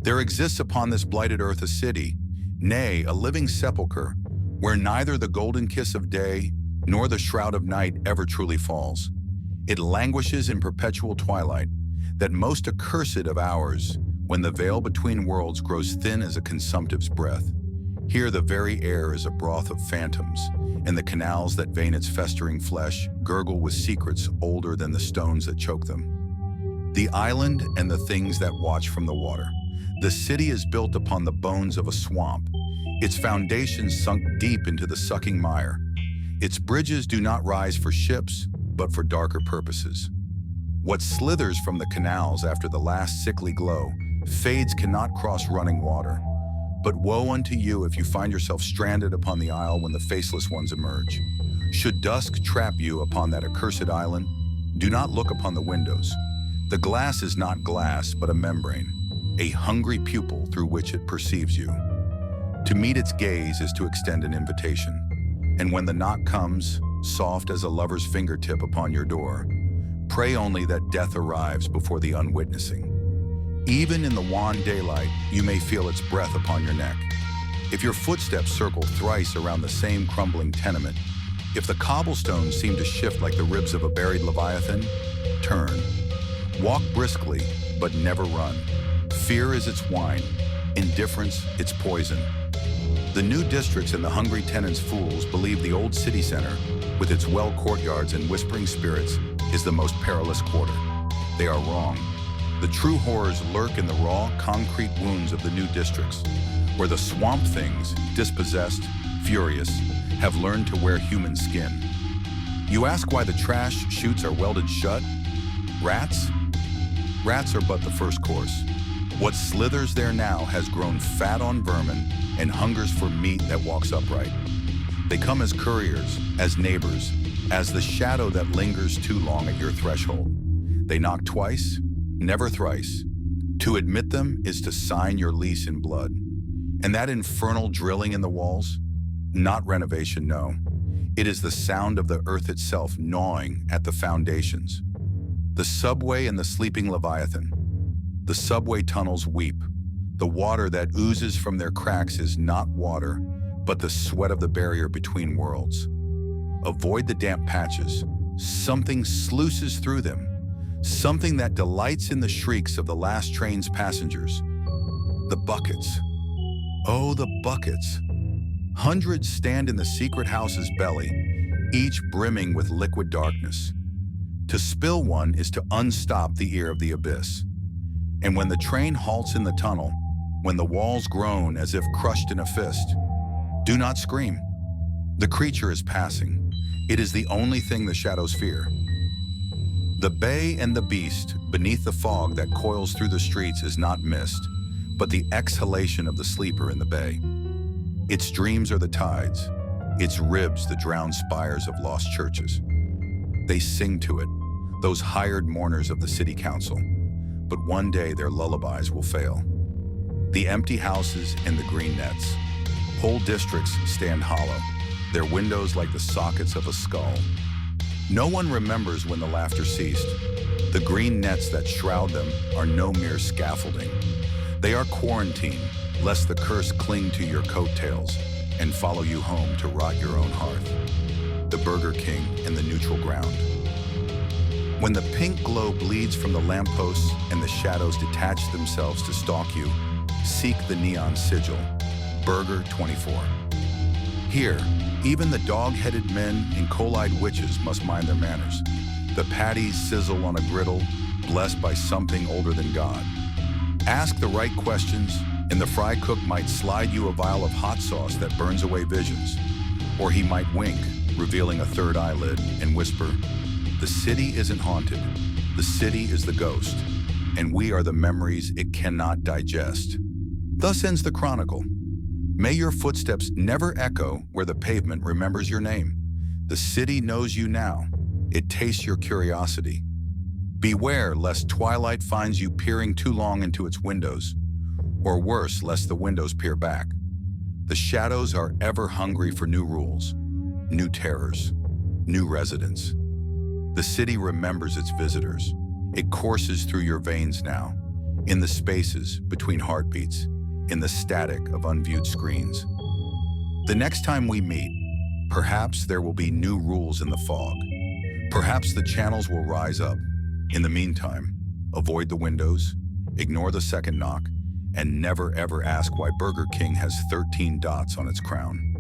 There exists upon this blighted earth a city, nay, a living sepulchre, where neither the golden kiss of day nor the shroud of night ever truly falls. It languishes in perpetual twilight, that most accursed of hours, when the veil between worlds grows thin as a consumptive's breath. Here the very air is a broth of phantoms, and the canals that vein its festering flesh gurgle with secrets older than the stones that choke them. The island and the things that watch from the water. The city is built upon the bones of a swamp, its foundations sunk deep into the sucking mire. Its bridges do not rise for ships, but for darker purposes. What slithers from the canals after the last sickly glow fades cannot cross running water. But woe unto you if you find yourself stranded upon the isle when the faceless ones emerge. Should dusk trap you upon that accursed island, do not look upon the windows. The glass is not glass, but a membrane, a hungry pupil through which it perceives you. To meet its gaze is to extend an invitation. And when the knock comes, soft as a lover's fingertip upon your door, pray only that death arrives before the unwitnessing. Even in the wan daylight, you may feel its breath upon your neck. If your footsteps circle thrice around the same crumbling tenement, if the cobblestones seem to shift like the ribs of a buried leviathan, turn. Walk briskly, but never run. Fear is its wine, indifference its poison. The new districts and the hungry tenants' fools believe the old city center, with its well courtyards and whispering spirits, is the most perilous quarter. They are wrong. The true horrors lurk in the raw, concrete wounds of the new districts, where the swamp things, dispossessed, furious, have learned to wear human skin. You ask why the trash chutes are welded shut? Rats? Rats are but the first course. What slithers there now has grown fat on vermin and hungers for meat that walks upright. They come as couriers, as neighbors, as the shadow that lingers too long at your threshold. They knock twice, never thrice. To admit them is to sign your lease in blood. And that infernal drilling in the walls? Not renovation, no. It is the sound of the earth itself gnawing at the foundations. The subway and the sleeping Leviathan. The subway tunnels weep. The water that oozes from their cracks is not water, but the sweat of the barrier between worlds. Avoid the damp patches. Something sluices through them. Something that delights in the shrieks of the last train's passengers. The buckets. Oh, the buckets. Hundreds stand in the secret house's belly, each brimming with liquid darkness. To spill one is to unstop the ear of the abyss. And when the train halts in the tunnel, when the walls groan as if crushed in a fist, do not scream. The creature is passing. It is the only thing the shadows fear. The bay and the beast beneath the fog that coils through the streets is not mist, but the exhalation of the sleeper in the bay. Its dreams are the tides, its ribs the drowned spires of lost churches. They sing to it, those hired mourners of the city council, but one day their lullabies will fail. The empty houses and the green nets. Whole districts stand hollow, their windows like the sockets of a skull. No one remembers when the laughter ceased. The green nets that shroud them are no mere scaffolding. They are quarantine, lest the curse cling to your coattails and follow you home to rot your own hearth. The Burger King and the neutral ground. When the pink glow bleeds from the lampposts and the shadows detach themselves to stalk you, seek the neon sigil, Burger 24. Here, even the dog-headed men and coal-eyed witches must mind their manners. The patties sizzle on a griddle, blessed by something older than God. Ask the right questions, and the fry cook might slide you a vial of hot sauce that burns away visions. Or he might wink, revealing a third eyelid, and whisper, "The city isn't haunted. The city is the ghost, and we are the memories it cannot digest." Thus ends the chronicle. May your footsteps never echo where the pavement remembers your name. The city knows you now. It tastes your curiosity. Beware lest twilight finds you peering too long into its windows, or worse, lest the windows peer back. The shadows are ever hungry for new rules, new terrors, new residents. The city remembers its visitors. It courses through your veins now. in the spaces between heartbeats, in the static of unviewed screens. The next time we meet, perhaps there will be new rules in the fog. Perhaps the channels will rise up. In the meantime, avoid the windows, ignore the second knock, and never ever ask why Burger King has 13 dots on its crown.